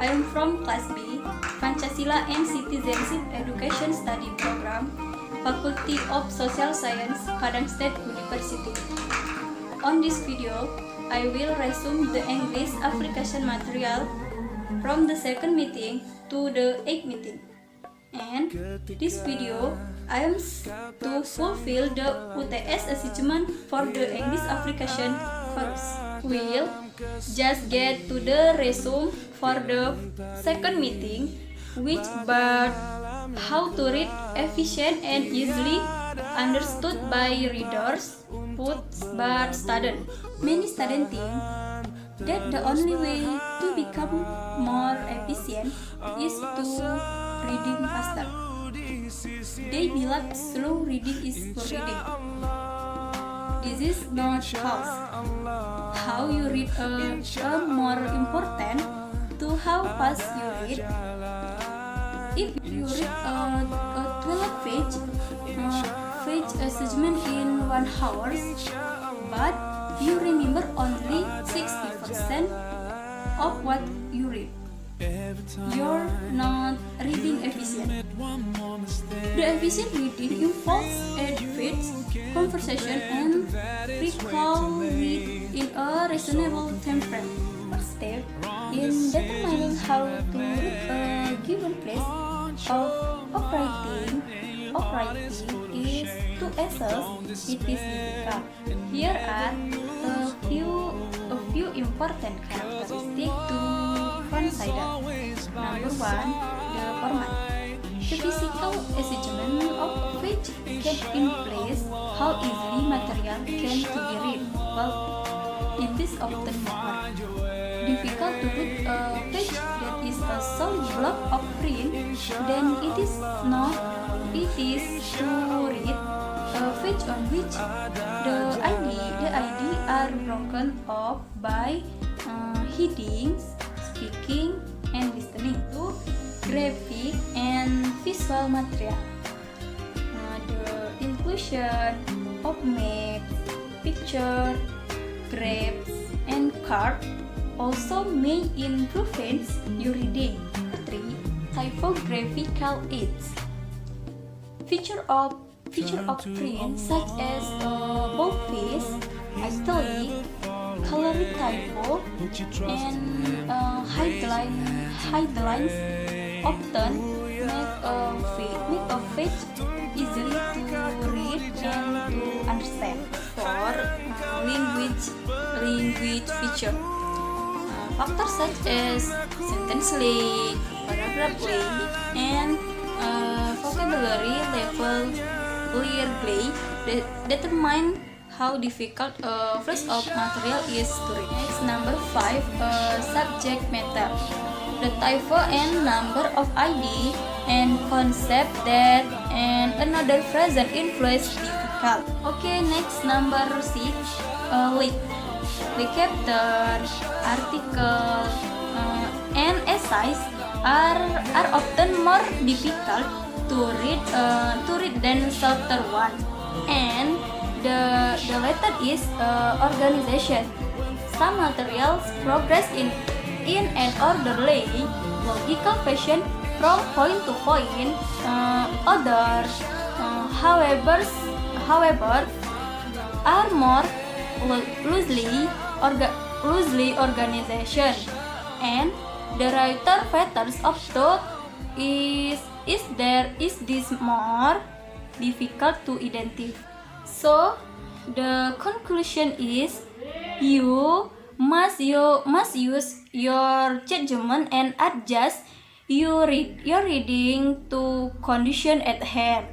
I am from Class B, Pancasila and Citizenship Education Study Program, Faculty of Social Science, Padang State University. On this video, I will resume the English application material from the second meeting to the 8th meeting. And this video, I am to fulfill the UTS assignment for the English application course. We'll just get to the resume for the second meeting, which about how to read efficient and easily understood by readers, but students. Many students think that the only way to become more efficient is to reading faster. They believe slow reading is poor reading. This is not false. How you read are more important to how fast you read. If you read a 12-page assessment in 1 hour, but you remember only 60% of what you read, you're not reading efficient. The efficient reading involves advanced conversation and recall read in a reasonable time frame. First step in determining how to read a given place of writing is to assess it is difficult. Here are a few important characteristics to consider. Number 1, the format. The physical assessment of which can influence how easily material can to be read. Well, it is often more difficult to read a page that is a solid block of print than it is to read a page on which the ID are broken up by headings, speaking, and listening to graphic and visual material. The inclusion of maps, picture, graphs, and cards also may influence your reading. 3. Typographical aids. Feature of print such as boldface, italic, colored typo, and headlines often make a page easily to read and to understand. 4. Language feature. Factors such as sentence length, paragraph length, and vocabulary level clearly determine how difficult a piece of material is to read. Next, number 5, subject matter. The type and number of ID and concept that and another present influence difficult. Okay, next, number 6, the chapter, article, and essays are often more difficult to read than shorter one. And the latter is organization. Some materials progress in an orderly, logical fashion from point to point. Others, however, are more loosely organization, and the writer patterns of thought is this more difficult to identify. So the conclusion is you must use your judgment and adjust your reading to condition at hand,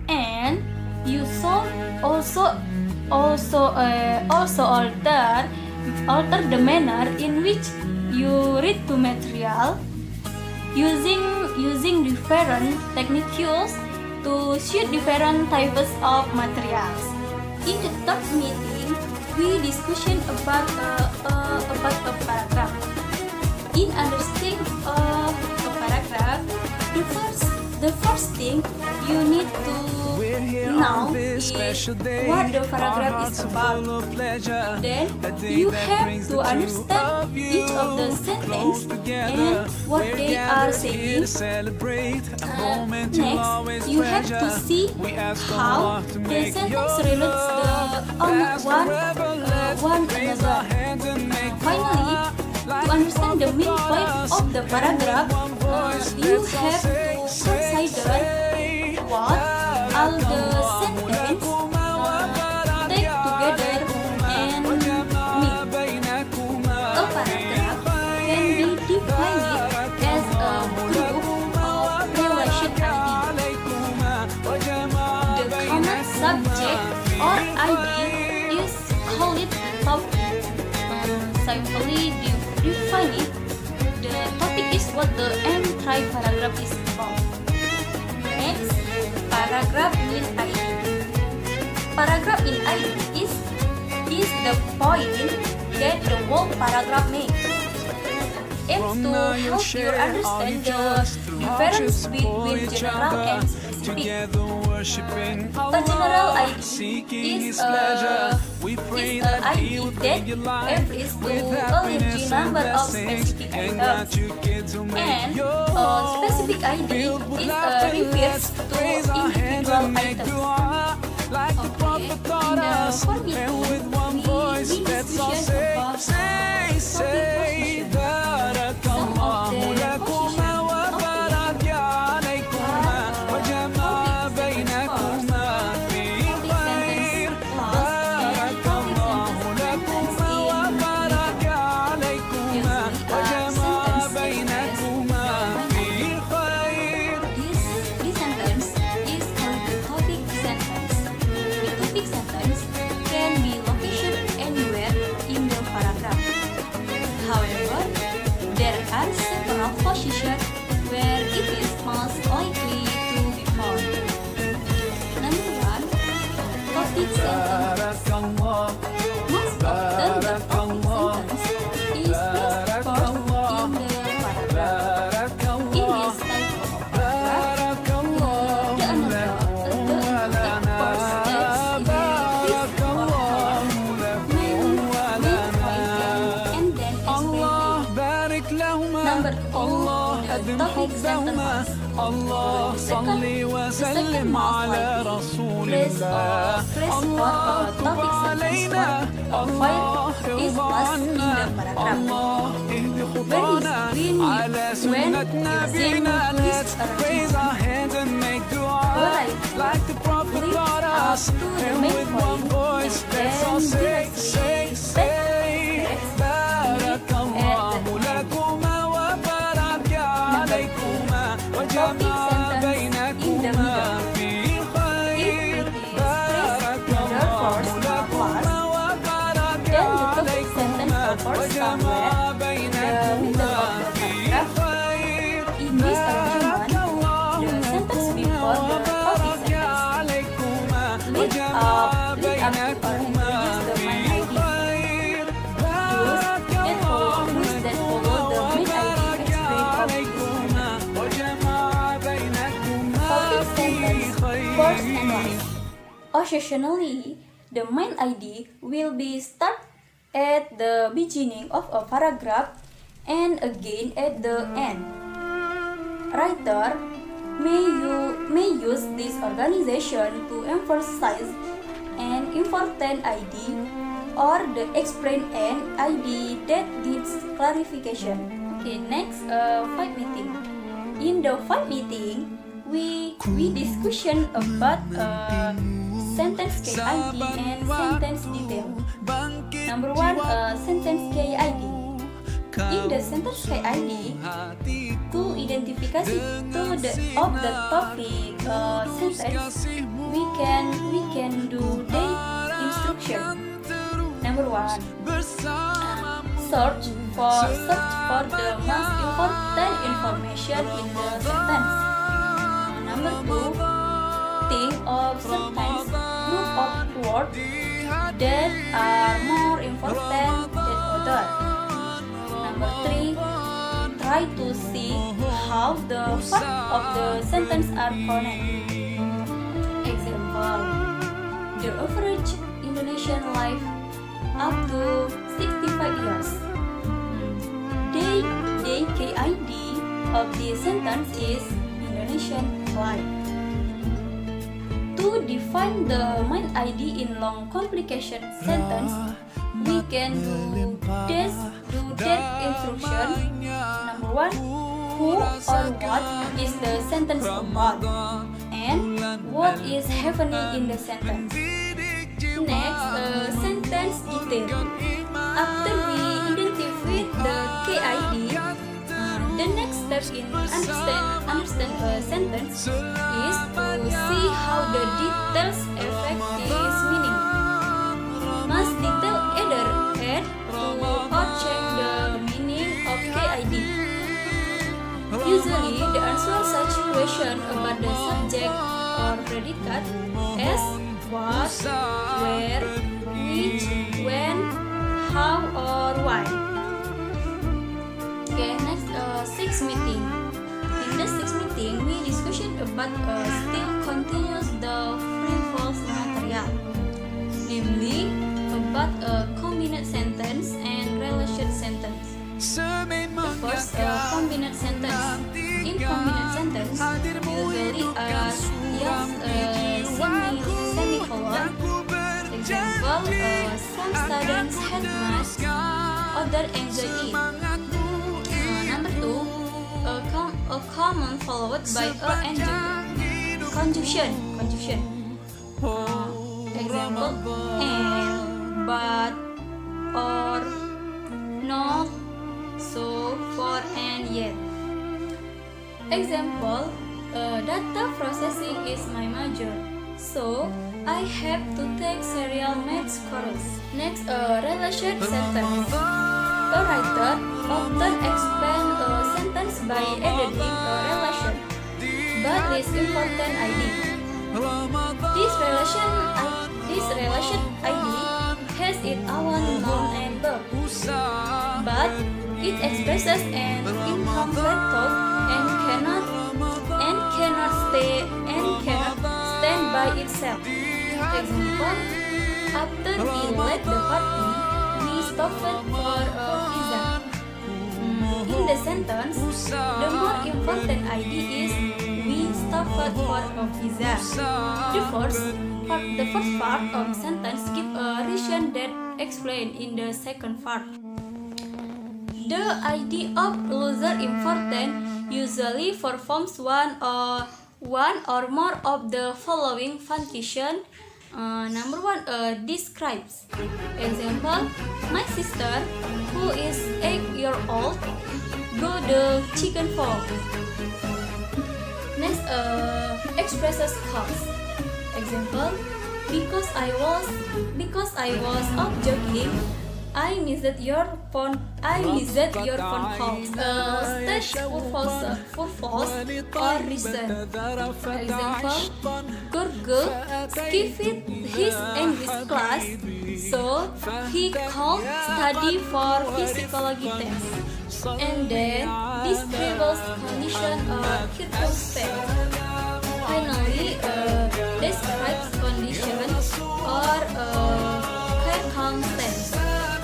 and you should also alter the manner in which you read the material using different techniques to suit different types of materials. In the third meeting, we discussion about a paragraph. In understanding of a paragraph, the The first thing you need to know is what the paragraph is about. Then you have to understand each of the sentence and what they are saying. Next, you have to see how the sentence relates one another. Finally, to understand the main point of the paragraph, you have to consider what all the sentences take together and mean. A paragraph can be defined as a group of relation ID. The common subject or ID is called topic. Simply define it. The topic is what the entire paragraph is about. Next, paragraph with ID. Paragraph in ID is the point that the whole paragraph makes. Aims to help you understand the difference between general and specific. A general ID is a ID that refers to a large number of specific items, and a specific ID refers to individual items. Okay, in the formatting, we discussion about topic position. Some of the position of position where it is most likely to be found. Number 1, topic sentence. Most often the topic sentence is placed first in the paragraph. In this type of paragraph, the another first steps in the fifth paragraph, mainly with writing and then explaining. Number 2, the topic sentences. The second most likely place for a topic sentence or file is placed in the paragraph. Where is green when using this arrangement? Alright, lead up to the main point and then directly text at the end. Topic sentence in the middle. If it is placed either first or last, then the topic sentence occurs somewhere in the middle of the paragraph. In this arrangement, the sentence before the topic sentence lead up to or introduce the main idea. Those that follow the main idea explain topic sentence first and last. Occasionally, the main ID will be start at the beginning of a paragraph and again at the end. Writer may use this organization to emphasize an important ID or the explain an ID that needs clarification. Okay, next, fight meeting. In the fight meeting, we discussion about sentence KID and sentence detail. Number 1, sentence KID. In the sentence KID, to identification of the topic sentence, we can do the instruction. Number 1, search for the most important information in the sentence. Number 2, think of sentence group of words that are more important than others. Number 3, try to see how of the part of the sentence are correct. Example: the average Indonesian life up to 65 years. The KID of the sentence is Indonesian life. To define the main ID in long complication sentence, we can do that instruction. Number 1, who or what is the sentence about, and what is happening in the sentence. Next, sentence detail. After we identify the KID, the next step in understand a sentence is to see how the details affect its meaning. Must detail either add to or change the meaning of KID. Usually, the answer such question about the subject or predicate as what, where, which, when, how, or why. Okay, next, sixth meeting. In the sixth meeting, we discussion about still continues the frivolous material, namely about a combined sentence and relation sentence. The first, combined sentence. In combined sentence, usually semicolon. Example: some students had math, other enjoy it. Number 2, a common followed by a conjunction. Example: and, but, or, not, so, for, and yet. Example: data processing is my major, so I have to take serial maths course. Next, relation sentence. A writer often expands a sentence by adding a relation, but least important ID. This relation ID has its own noun and verb, but it expresses an incomplete thought and cannot stand by itself. Example: after we left the party, we stopped for a pizza. In the sentence, the more important ID is we stopped for a pizza. The first part of sentence gives a reason that explained in the second part. The ID of loser important usually performs one or more of the following function. Number 1, describes. Example: my sister, who is 8 years old, go the chicken farm. Next, expresses cause. Example: because I was out jogging, I missed your phone calls. Stage for false or reason. Example: Gurgu skipped his English class, so he can't study for physiology test. And then describes condition or circumstance. Finally, describes condition or circumstance.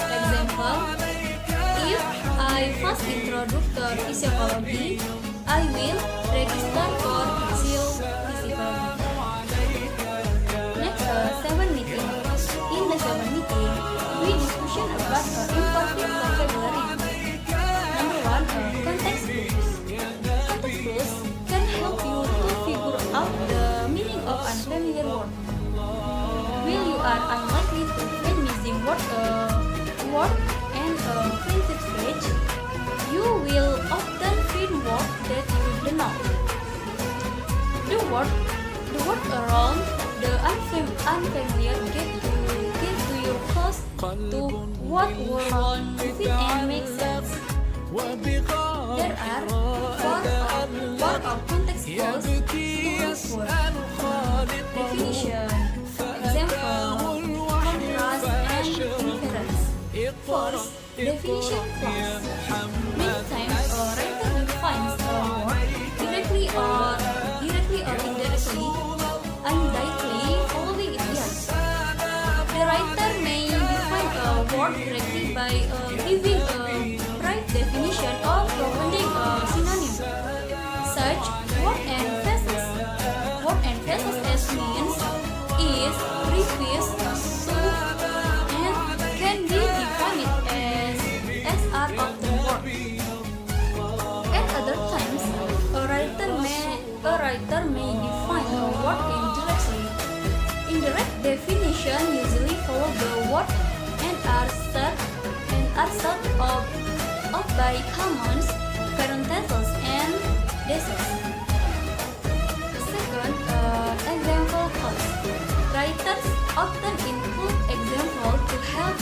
Example: if I first introductory physiology, I will register for physiology. Next, 7 meeting. In the 7 meeting, we discussion about important vocabulary. Number 1, context clues. Context clues can help you to figure out the meaning of unfamiliar word. While you are unlikely to find missing word and printed page, you will often find words that you do not. The word around the unfamiliar get to you close to what word fit and make sense. There are four of context clues to look for. Definition. Example: contrast and inference. First, definition clause. Many times a writer defines a word definition usually follow the word and are set of by commas, parentheses, and dashes. Second, example clause. Writers often include example to help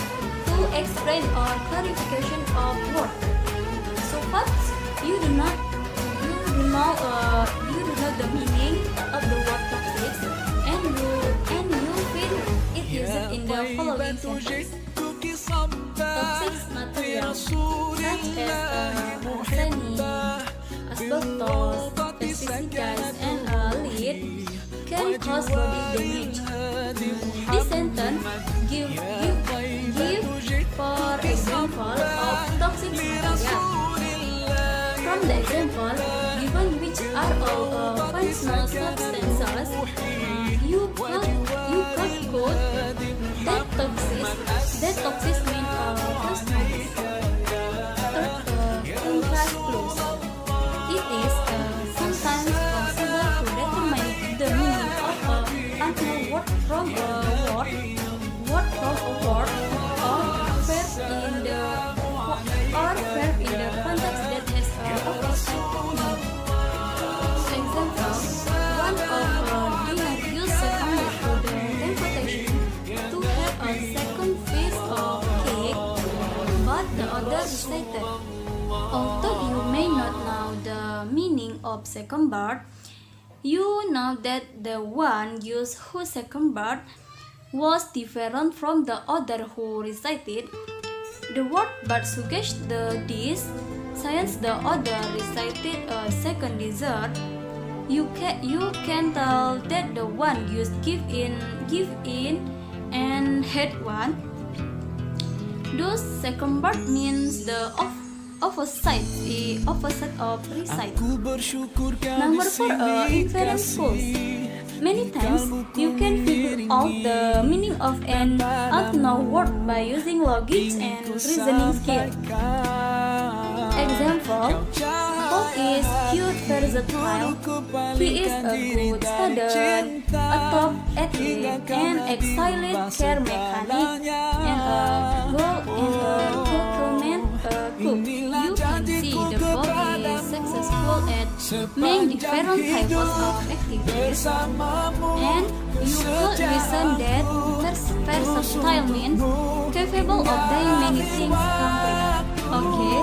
to explain or clarification of word. So first, you do not the meaning of the word toxic, and you feel it used in the following sentence. Toxic materials such as arsenic, asbestos, pesticides, and lead can cause body damage. This sentence give for example of toxic material. From the example given, which are all functional substances, you could quote that toxic means in class clause. It is sometimes possible to determine the meaning of a unknown word from a word or verb in the context that has opposite meaning. For example, one of did use second to the temptation to have a second piece of cake, but the other recited. Although you may not know the meaning of second part, you know that the one used whose second part was different from the other who recited. The word but suggests the dish, since the other recited a second dessert. You can tell that the one used give in and had one. Those second part means the opposite of recite. Number 4, inference clause. Many times you can figure out the meaning of an unknown word by using logic and reasoning skill. Example: Paul is cute, versatile. He is a good student, a top athlete, an excellent care mechanic, and a compliment cook. You can see the Paul is successful at many different types of activities, and you could reason that versatile means capable of doing many things completely. Okay,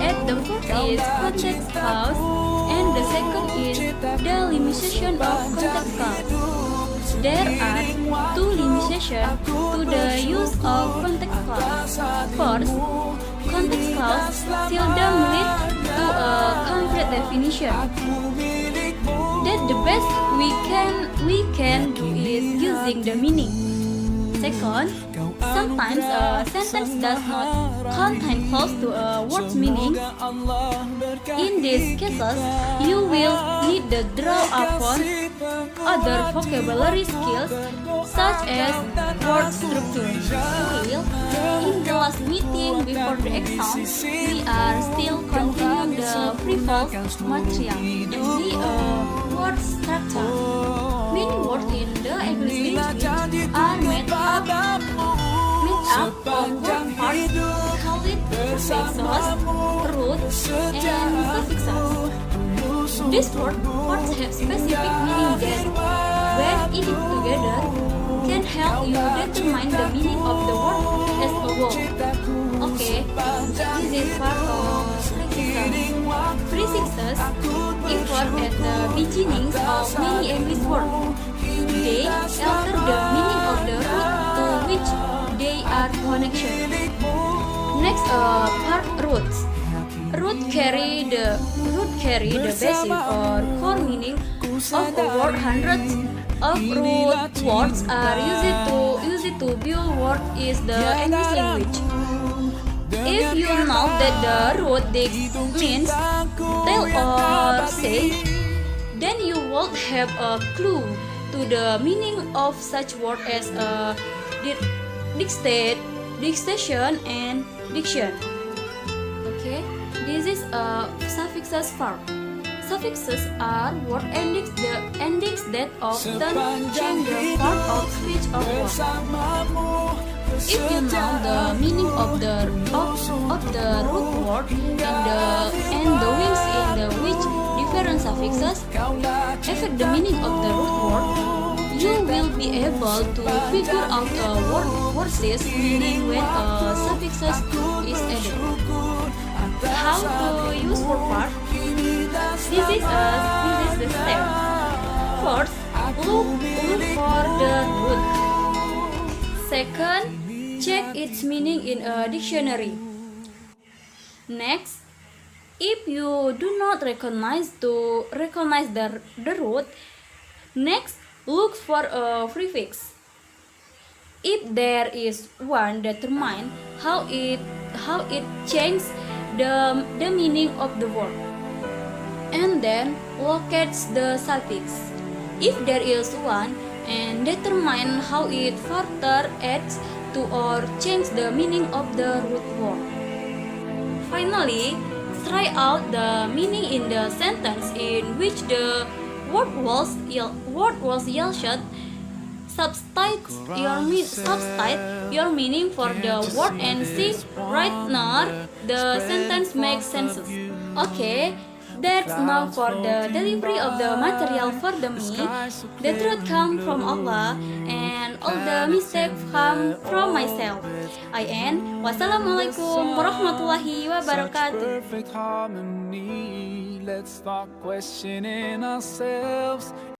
at the first is context clause, and the second is the limitation of context clause. There are two limitations to the use of context clause. First, context clause seldom lead to a concrete definition. That the best we can do is using the meaning. Second, sometimes a sentence does not contain close to a word's meaning. In these cases, you will need to draw upon other vocabulary skills such as word structure. In the last meeting before the exam, we are still continuing the previous material in the word structure. Many words in the English language are made up of word parts called prefixes, roots, and suffixes. These word parts have specific meaning that, when added together, can help you determine the meaning of the word as a whole. Okay, this is part of prefixes. Prefixes appear at the beginnings of many English words. They alter the meaning of the root to which they are connection. Next, part roots. Root carry the basic or core meaning of a word. Hundreds of root words are used to build word is the English language. If you know that the root means tell or say, then you will have a clue to the meaning of such word as a dictation and diction. Okay, this is a suffixes verb. Suffixes are word endings, the endings that often change the part of speech of word. If you know the meaning of the root word and the wings in the which different suffixes affect the meaning of the root word, you will be able to figure out a word's meaning when a suffixes is added. How to use word part? This is the step. First, look for the root. Second, check its meaning in a dictionary. Next, if you do not recognize the root, next look for a prefix. If there is one, determine how it changes the meaning of the word, and then locates the suffix. If there is one, and determine how it further adds to or change the meaning of the root word. Finally, try out the meaning in the sentence in which the word was yelled. Substitute your meaning for the word and see whether the sentence makes sense. Okay, that's now for the delivery of the material for the me. The truth comes from Allah and all the mistakes come from myself. I end. Wassalamualaikum warahmatullahi wabarakatuh. Perfect harmony. Let's start questioning ourselves.